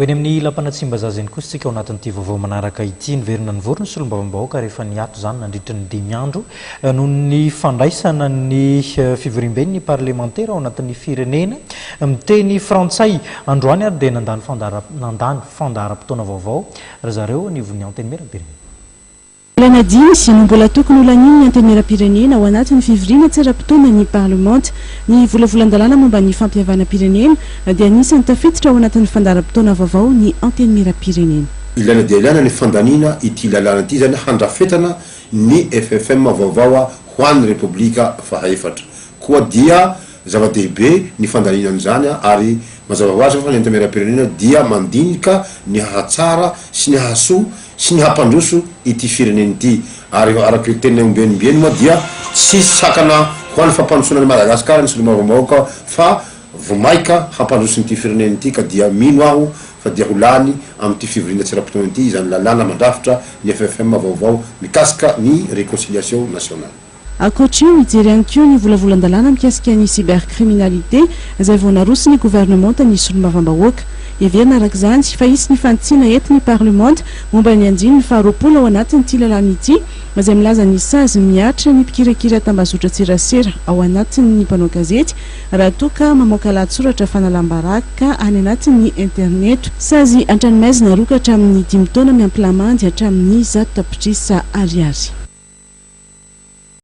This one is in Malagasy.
Eny amin'ny lampanatsimbazaza eny kosa tsika ao anatin'ity vaovao manaraka ity Niverina nivory ny solombavambahoaka rehefa niato zany nandritra ny 5 andro noho ny fandraisana ny fivoriamben'ny parlemantera ao anatin'ny firenena miteny Frantsay androany ary dia nandany fandara-potoana vaovao raha zareo nivon'ny antenimierampirenena. Lanadiny sy mbola tokony olanin'ny antenimierampirenena ao anatin'ny fivoriana tsy ara-potoana ny parlemantera ny volavolan-dalàna momba ny fampihavana-pirenena dia anisany tafiditra ao anatin'ny fandara-potoana vaovao ny antenimierampirenena. Ilaina dia ilaina ny fandaniana ity lalàna ity zany handrafetana ny FFM vaovao ho an'ny repoblika fahaefatra koa dia zava-dehibe ny fandaniana zany ary mazava ho azy fa ny antenimierampirenena dia mandinika ny hahatsara sy ny hahasoa sy ny hampandroso ity firenena ity ary araka ny teny ombenimbieny moa dia tsy sakana ho an'ny fampandrosona ny Madagasikara ny solombavambahoaka fa vomaika hampandroso ity firenena ity ka dia mino aho fa dia ho lany amin'ity fivoriana tsy ara-potoana ity izany lalàna mandrafitra ny FFM vaovao mikasika ny réconciliation nationale. Ankoatr'io mijery ihany koa ny volavolan-dalàna mikasika ny cybercriminalité izay vao naroso ny gouvernemanta ny solombavambahoaka. Niverina arak'izany fa hisy ny fantsiana ety ny parlemantera momba ny anjiny ny faharoapolo ao anatin'ity lalàna ity izay milaza ny sazy miatra ny mpikirakira tambazotra tserasera ao anatin'ny mpanao gazety raha toka mamoaka lahatsoratra fanalambaraka any anatin'ny internet sazy antranomaizina rokatra amin'ny 5 taona miampilamandy hatramin'ny 100 tapitrisa ariary.